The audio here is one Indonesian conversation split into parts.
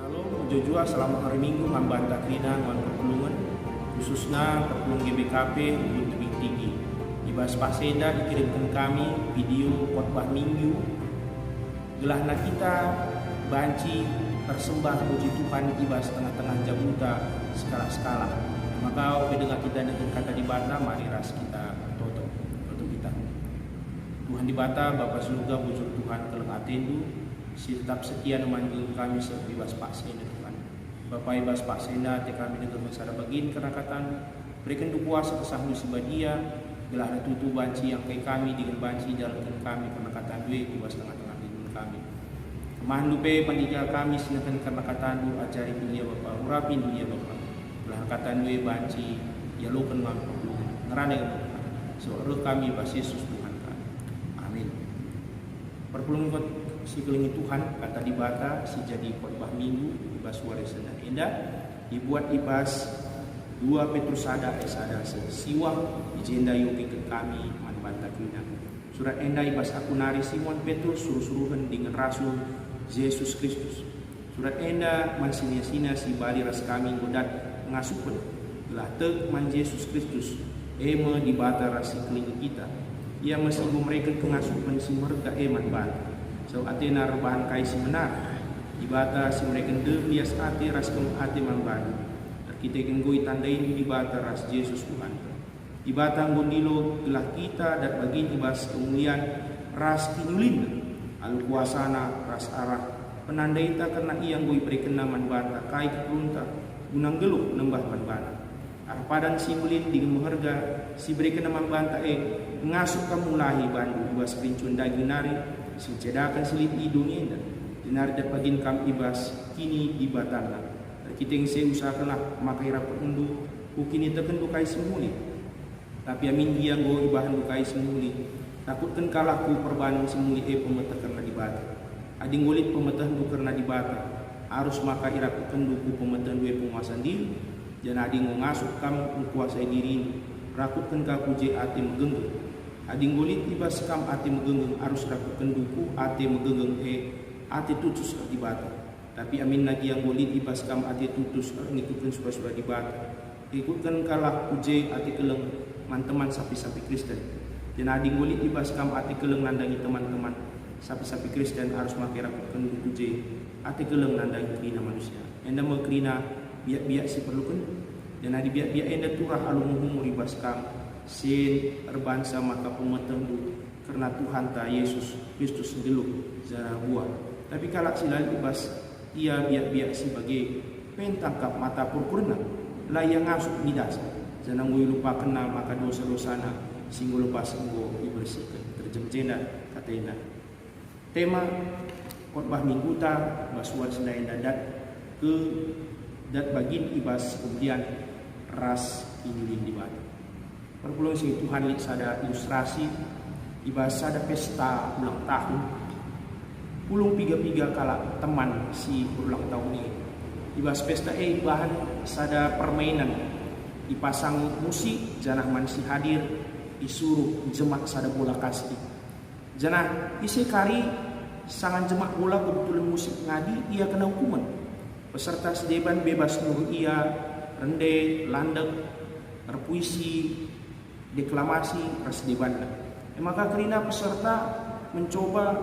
Halo, Jojua selama hari Minggu ngambanta krina ngan perpulungan khususnya perpulung GBKP untuk tebing tinggi. Di Bas Pasenda dikirimkan kami video khotbah minggu. Gelahna kita banci tersembah puji Tuhan ibas tengah-tengah jabuta skala-skala. Maka dengan kita dengan kata di bata mari ras kita toto kita. Tuhan di bata Bapa surga bujur Tuhan keleng atendu tetap setia memanggil kami seperti Bas Pasenda Tuhan. Bapak Bas Pasenda te kami dengan masyarakat bagin kerakatan berikan kuasa kesahlu sebadia gelah tutu banci yang kayak kami dengan banci dalam kami kerakatan dua di bas tengah-tengah hidup kami. Kemahan lupe pandiga kami sinakan kerakatan dua ajari dunia Bapak urapin dunia Bapak. Gelah katan dua banci ya lo kan mampu ngerane seluruh kami Bas Yesus Tuhan kami. Amin. Perpulungan sekelingi Tuhan kata di bata si jadi khotbah minggu ibas warisana indah dibuat ibas 2 Petrus ada siwang ijenda yogi ke kami man banta kina surat endah ibas aku nari Simon Petrus suruh-suruhan dengan Rasul Yesus Kristus surat endah man sinia-sina si bali ras kami godat ngasupen gelah teg man Yesus Kristus ema di bata ras sekelingi kita ia masih mereka kengasupen si merga eman banta so atena rebahan kai si benar ibata si mereka bias ate ras kem ate mamban kita kenggoi tandain ibata ras Yesus Tuhan ibata ngondilo gelah kita dan bagin ibas kemuliaan ras kinulin al kuasana ras arah penandaita karena ia ngoi berikan naman bata kai kepunta gunang geluh nembah manbana arpadan si mulin dengan mengharga si berikan naman banta ngasup kamu lahi bandu ibas pincun daging nari si cedakan selit di dunia dan dinar dapagin kam ibas kini di batana kita yang saya usahakanlah makai rapat undu kini tekan dukai semuli tapi amin dia go ibahan dukai semuli takutkan kalah ku perbanan semuli pemetah karena di bata ading golit pemetah du karena di bata harus maka iraku kenduku pemetah dua penguasaan diri dan ading ngasup kam kuasai diri rakutkan kaku je ati megenggung ading golit ibas kam ati megenggeng harus rakukan duku ati megenggeng ati tutus di bata tapi amin lagi yang golit ibas kam ati tutus ngikutkan surah-surah di bata ikutkan kalah uje ati keleng teman sapi-sapi Kristen dan ading golit ibas kam ati keleng nandangi teman-teman sapi-sapi Kristen harus makai rakukan duku uje ati keleng nandangi krina manusia enda mau krina biak-biak si perlukan dan adi biak-biak enda turah alumuhumur ibas kam sin erbansa maka pemeteng karena Tuhan ta Yesus Kristus geluk zara buah tapi kalak silal ibas ia biak-biak sebagai pentangkap mata purpurna lah yang ngasup midas jangan gue lupa kenal maka dosa-dosana singgo lupa singgo dibersihkan terjemjena katena tema khotbah minggu ta basuan sendain dadat ke dat bagin ibas kemudian ras inulin di batu perpulung si Tuhan sada ilustrasi ibas sada pesta ulang tahun pulung piga-piga kala teman si ulang tahun ini ibas pesta bahan sada permainan dipasang musik janah man si hadir disuruh jemak sada bola kasti janah isi kari sangan jemak bola kebetulan musik ngadi ia kena hukuman peserta sedeban bebas nuru ia rende landek berpuisi deklamasi ras debana maka kerina peserta mencoba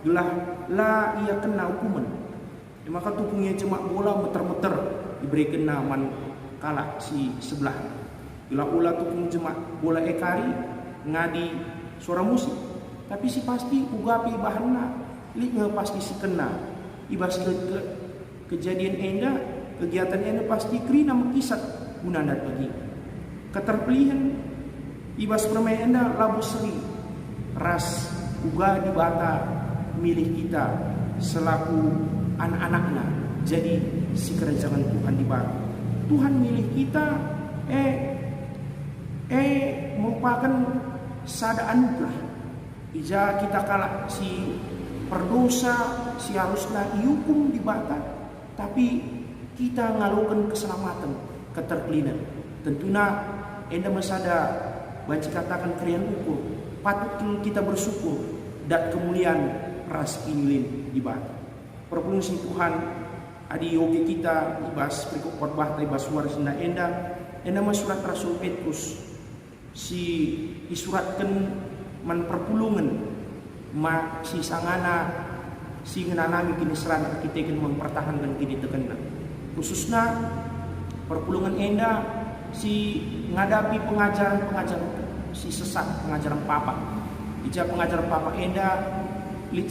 gelah la ia kena hukuman maka tupungnya cemak bola meter-meter diberikan naman kalah si sebelah gelah ula tupung cemak bola ekari ngadi suara musik tapi si pasti ugapi bahanna linga pasti si kena ibas ke kejadian enda kegiatan enda pasti kerina mengkisat gunanan bagi keterpilihan ibas permainan enda labu seri ras uga di bata milik kita selaku anak-anaknya jadi si kerajaan Tuhan di bata Tuhan milik kita merupakan sada anugerah ija kita kalah si perdosa si harusnya dihukum di bata tapi kita ngalukan keselamatan keterpilihan tentunya enda masada banci katakan kalian ukur patut kita bersyukur dan kemuliaan ras inlin di bata perpulung si Tuhan adi yogi kita ibas berikut khotbah ibas suara senda enda surat Rasul Petrus si isuratkan man perpulungan ma si sangana si ngenanami kini seran kita kan mempertahankan kini tekena khususnya perpulungan enda si ngadapi pengajaran si sesat pengajaran papa pengajaran papa enda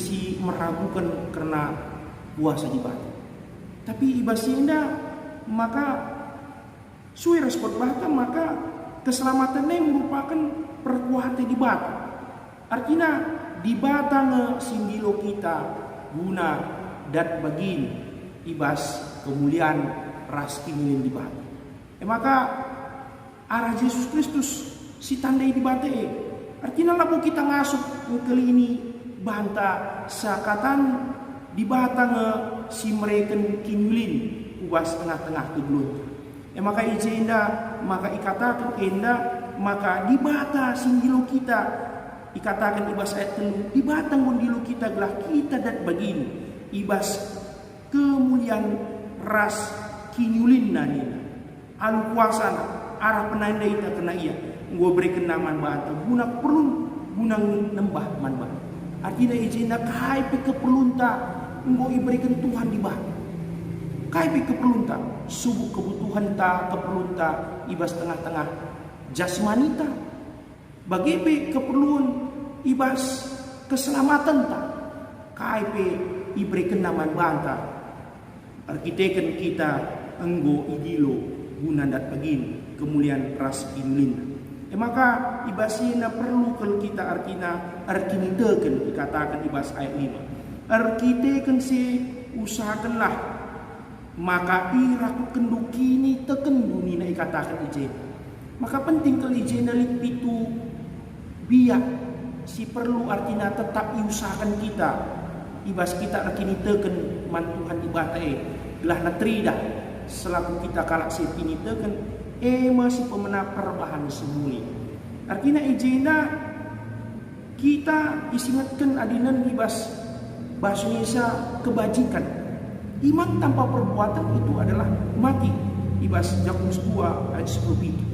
si meragukan karena puasa di batu. Tapi ibasnya maka sui respon bahkan maka keselamatannya merupakan perkuatan di batu. Artinya di batang singgilo kita guna dat bagin ibas kemuliaan ras kimilin di batu. Maka arah Yesus Kristus si tandai di batu. Artinya lalu kita masuk kali ini banta sakatan di batang si mereka kinulin ubas tengah-tengah kebelut. Maka ijenda maka ikatakan enda maka di bata singgilo kita ikatakan ibas ayat telu di batang gondilo kita gelah kita dat bagin ibas kemuliaan ras kinulin nanina alu kuasana arah penanda ita kena iya gua berikan nama bata guna perlu guna nembah manbah. Artinya ijenda kaipi keperlunta engkau iberikan Tuhan di bawah. Kaipi keperlunta subuh kebutuhan ta keperlunta ibas tengah-tengah jasmanita. Bagipi keperluan ibas keselamatan ta. Kaipi iberikan nama banta. Arkiteken kita enggo igilo guna dat pagin kemuliaan ras imlin. Maka ibasina perlu kalau kita arkiniteken dikatakan ibas ayat 5. Arkiteken si usahakanlah maka iraku kendukini teken dunina ikatakan ijen. Maka penting kalau ijen nalik itu biak si perlu artinya tetap iusahakan kita ibas kita arkiniteken mantuhan ibatae gelah natrida selaku kita kalak si kiniteken masih pemenang perbahan semuli. Artinya ijena kita isingatkan adinan ibas bahasa Indonesia kebajikan. Iman tanpa perbuatan itu adalah mati. Ibas Yakobus 2 ayat 10 itu.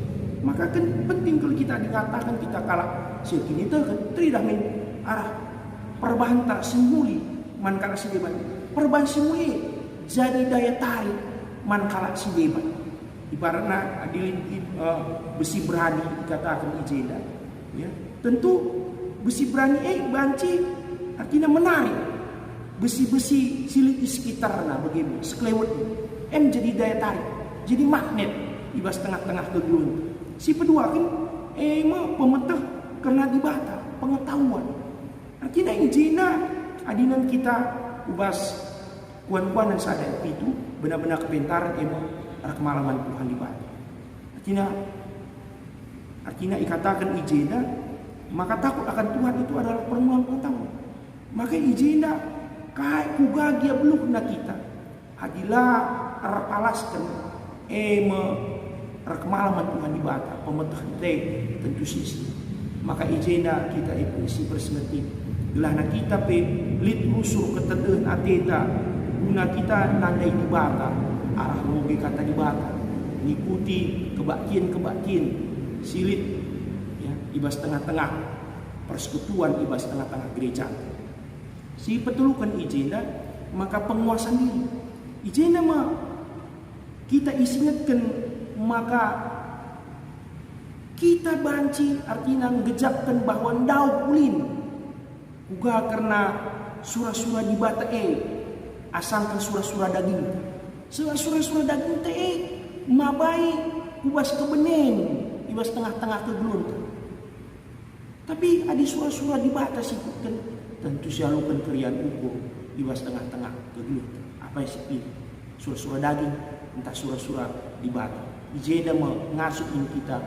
Maka kan penting kalau kita dikatakan kita kalak sekini itu kan tidak main arah perbahan tak semuli man kalak si debat. Perbahan semuli jadi daya tarik man kalak si debat. Ibaratnya adilin besi berani dikatakan ijenda. Ya. Tentu besi berani banci artinya menarik. Besi-besi silit di sekitarnya bagaimana sekelewat jadi daya tarik. Jadi magnet ibas tengah-tengah kegelun. Si kedua kan pemetah karena dibata pengetahuan. Artinya ijenda adinan kita ubas kuan-kuan dan sadar itu benar-benar kepintaran kemalaman Tuhan di batu. Artinya ikatakan ijenda maka takut akan Tuhan itu adalah permulaan pengetahuan. Maka ijenda kai kugagia belum na kita. Adilah rapalaskan kemalaman Tuhan di batu pemetah tentu sisi. Maka ijenda kita isi bersemeti. Gelah na kita pe lit rusur ketedeun ateta guna kita nandai di bata. Arah logi kata di bata ngikuti kebakian silit ya ibas tengah-tengah persekutuan ibas tengah-tengah gereja si petulukan ijenda maka penguasaan diri ijenda mah kita isingatkan maka kita banci artinya ngejapkan bahwa ndau kulin juga karena surah-surah di bata asangkan surah-surah daging surah-surah daging mabai ubas kebenen ibas tengah-tengah kegelun. Tapi ada surah-surah di batas itu kan tentu sialukan kerian ukur ibas tengah-tengah kegelun. Apa yang sih surah-surah daging entah surah-surah di batas. Ijeda mengasuhin kita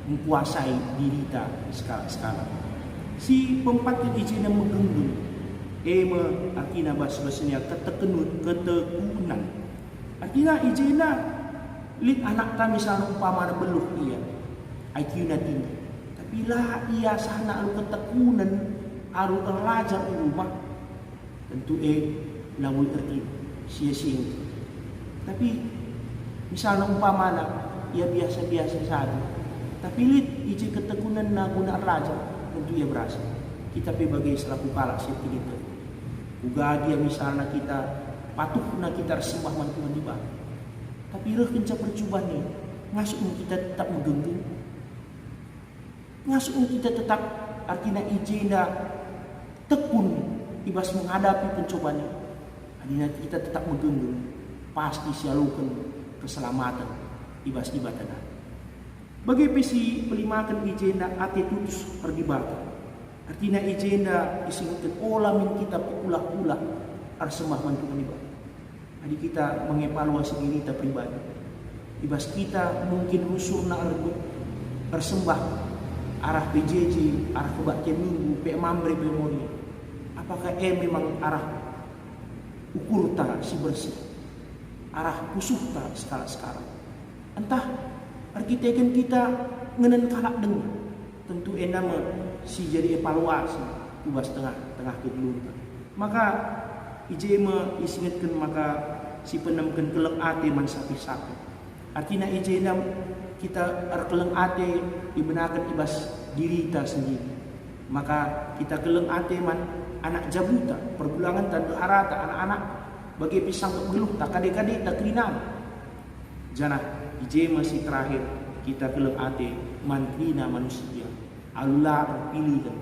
mempuasai diri kita skala-skala. Si pempatnya ijeda menggenggeng artinya bahasa-bahasanya ketekunan. Artinya ijena lit anak ta misalnya umpama beluh iya IQ na tinggi tapi lah iya sana alu ketekunan alu terlajar di rumah tentu lawul tertib sia-sia Tapi misalnya umpamana ia biasa-biasa saja, tapi lihat ije ketekunan na guna raja, tentu ia berhasil. Kita sebagai selaku kala seperti itu. Uga dia misalnya kita patuh na kita sembah Tuhan di bawah. Tapi reh kenca percobaan ni, ngasuh kita tetap menggenggeng. Ngasuh kita tetap artinya ije na tekun ibas menghadapi pencobaan ini. Artinya kita tetap menggenggeng, pasti sialukan keselamatan ibas di batana. Bagi pesi pelimakan ijenda ate tutus perdibatan. Artinya ijenda isingkan olah min kita ulah-ulah arsembah Tuhan ibadah. Jadi kita mengevaluasi diri kita pribadi. Ibas kita mungkin usurna arsembah arah PJJ, arah kebaktian minggu, pe mamre memori. Apakah memang arah ukur ta si bersih, arah kusuh ta skala-skala. Entah arkiteken kita ngenen kalak dengan tentu nama si jadi evaluasi ubas tengah kegelunta. Maka ijema isingatkan maka si penemkan keleng ate man sapi-sapi. Artinya ijena kita keleng ate dibenarkan ibas diri kita sendiri. Maka kita keleng ate man anak jabuta pergulangan tanpa harata anak-anak bagi pisang kegeluh tak kade-kade tak kerinam. Janah ije masih terakhir kita keleng ate mantrina manusia alulah pilih kan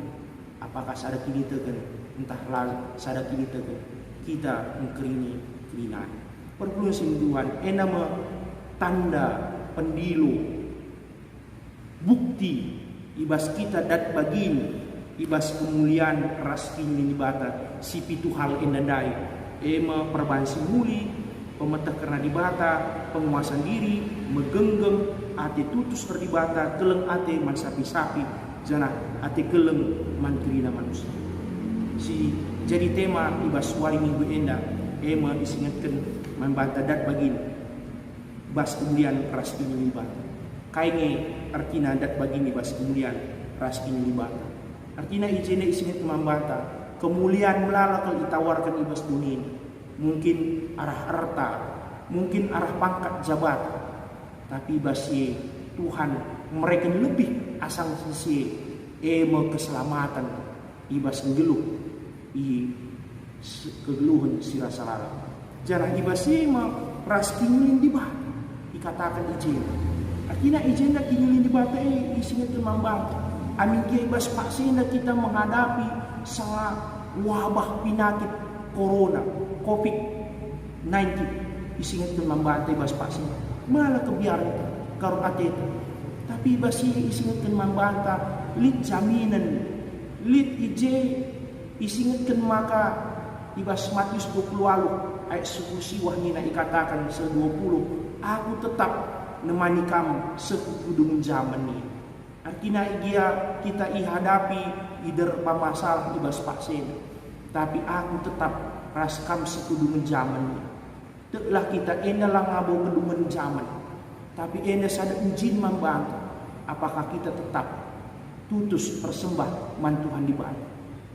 apakah sada kini tegan entahlah sada kini tegan kita mengkerini kerinan perpuluhan sinduan nama tanda pendilu bukti ibas kita dat bagin ibas kemuliaan raskin nibata si pitu hal endandai ema perbansi muli pemetah karena dibata penguasaan diri megenggeng ate tutus berdibata keleng ate man sapi-sapi jana ate keleng man kirina manusia si jadi tema ibas wari minggu enda ema disingatkan membanta dat bagin bas kemuliaan raskin nibata kainge artina dat bagin ibas kemuliaan raskin nibata artinya ijene isingat membanta kemuliaan melalakal itawarkan ibas dunia ini. Mungkin arah harta, mungkin arah pangkat jabatan, tapi basi Tuhan mereka lebih asang sisi keselamatan ibas ngeluh i kegeluhan sira sarara. Jarah ibas ras kinyulin di bawah dikatakan ijen. Artinya ijen na kinyulin di bawah isingat membantu. Amin kia ibas paksina kita menghadapi salah wabah penyakit corona COVID-19 isingat membantai bas pasin malah kebiaran karun atet tapi basi isingatkan membanta lit jaminan lit ije isingatkan maka ibas Matius 20 ayat 10 wahnina ikatakan se-20 aku tetap nemani kamu sekudung zaman ini artinya dia kita ihadapi ider pamasalah ibas pasin tapi aku tetap raskam sekudungan zaman. Teklah kita enda lang ngabo kedungan zaman. Tapi enda sada ujin membantu. Apakah kita tetap tutus persembah man Tuhan di bawah.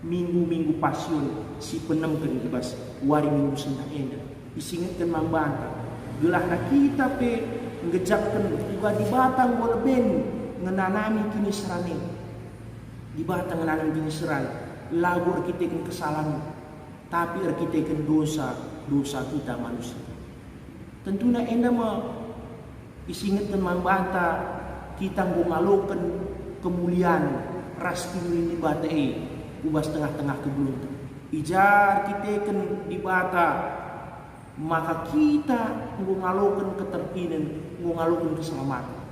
Minggu-minggu pasion si penemkan ibas wari minggu senda enda. Isingatkan membantu. Gelah na kita pe ngejapkan juga di batang wala ben ngenanami kini serane. Di batang ngenanami kini serane. Lagu arkitekan kesalahan tapi arkitekan dosa kita manusia tentunya enda isingatkan membanta kita ngalakukan kemuliaan ras ini bata ubas tengah-tengah kebeluntan ijar arkitekan di bata maka kita ngalakukan keterpinan ngalakukan keselamatan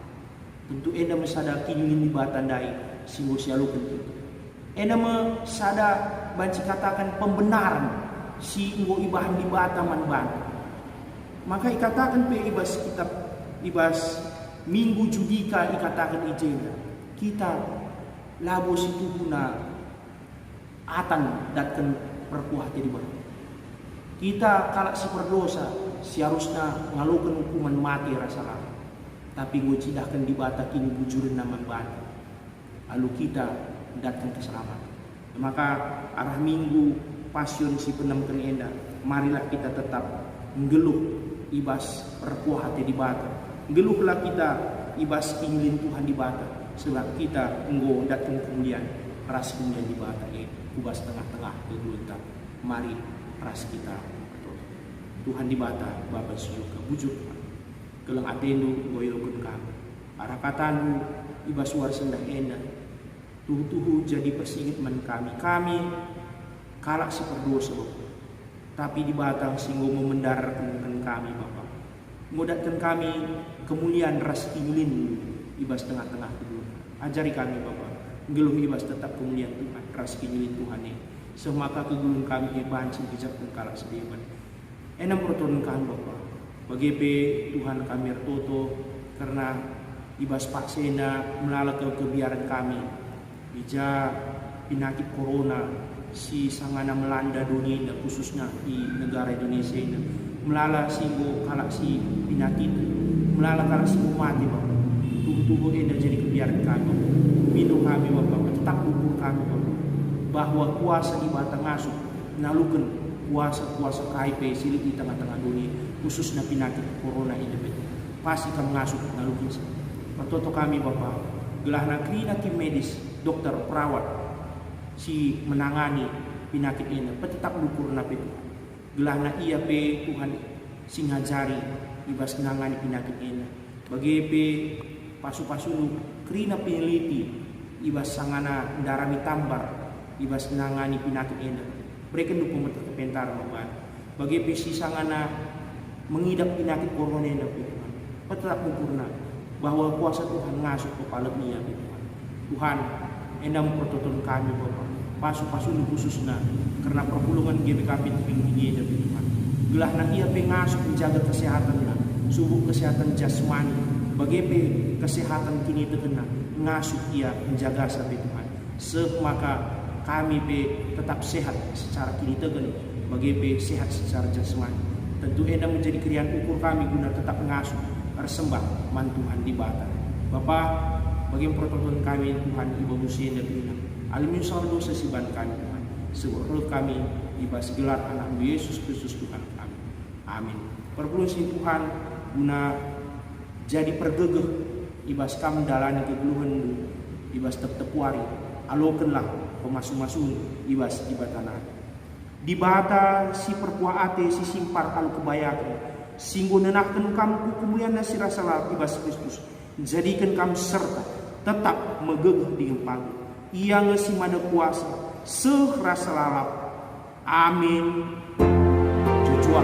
tentu enda mesadar kini di bata dai singgo sialukan kita enama sada banci katakan pembenaran si ngo ibahan di bataman ban maka ikatakan pe ibas kitab ibas minggu judika ikatakan ijena kita labo si tuhuna atan datkan perkuah di bawah kita kalak si berdosa si harusnya ngalukan hukuman mati rasa lama tapi ngo cidahkan di bata kini bujurin naman ban lalu kita datang keselamatan. Maka arah minggu pasion si penemkan enda marilah kita tetap nggeluh ibas perkuah hati di bata. Geluhlah kita ibas ingin Tuhan di bata, sebab kita enggo datang kemuliaan ras kemuliaan di bata ubas tengah-tengah kegelutan. Mari ras kita Tuhan di bata Bapa surga bujuk kelang atendu goyokun kami arakatan ibas suara sendah enak tuhu jadi persingit man kami kalak si perdosa Bapak. Tapi di batang singgo memendarkan kami Bapak. Mudatkan kami kemuliaan ras ingin ibas tengah-tengah kedua. Ajari kami Bapak. Geluh ibas tetap kemuliaan Tuhan. Ras ingin Tuhan ini. Semaka kegulung kami bancing bijak dan kalak sediaman. Enam pertolongan kami Bapak. Bagi Tuhan kami ertoto karena ibas paksena melalui kebiaran kami. Bija penyakit corona si sangana melanda dunia ini, khususnya di negara Indonesia ini, melala singgo kalak si penyakit, melala kalak si mati Bapak. Tubuh ini jadi kebiaran kami, minum kami Bapak, tetap ukur kami Bapak, bahwa kuasa di batang ngasuh, nalukan kuasa KIP silik di tengah-tengah dunia, khususnya penyakit corona ini Bapak. Pasti kami ngasuh nalukan. Pertoto kami Bapak, gelah negeri medis, dokter, perawat, si menangani penyakit ini tetap lukur nape Tuhan gelahna ia pe Tuhan sing ngajari ibas menangani penyakit ini bagi pe pasu-pasu krina peneliti ibas sangana darami tambar ibas menangani penyakit ini mereka dukung kepentar Bapak bagi pe si sangana mengidap penyakit corona ini Tuhan tetap lukurna bahwa kuasa Tuhan ngasuh kepala dia Tuhan endam pertolongan kami Bapak pasu-pasu khususnya karena perpulungan GBKP tinggi dan Tuhan gelahna ia pengasuh menjaga kesehatannya subuh kesehatan jasmani bagi kesehatan kini terkena ngasuh ia menjaga sampai Tuhan semaka kami tetap sehat secara kini terkena bagi sehat secara jasmani tentu endam menjadi krian ukur kami guna tetap ngasuh bersembah man Tuhan di bata Bapak bagi pertolongan kami Tuhan Ibu Musin dan Tuhan alimin saldo sesiban kami Tuhan seluruh kami ibas gelar anak Yesus Kristus Tuhan kami amin perpulusi Tuhan guna jadi pergegeh ibas kami dalani kegeluhan ibas tepuari alokenlah pemasung-masung ibas ibatana di bata si perpuaate si simpar alu kebayakan singgo nenahkan kamu kemuliaan si rasa ibas Kristus jadikan kamu serta tetap megegeh dengan pagi ia ngesi mana kuasa sehrasa lalap amin. Jujur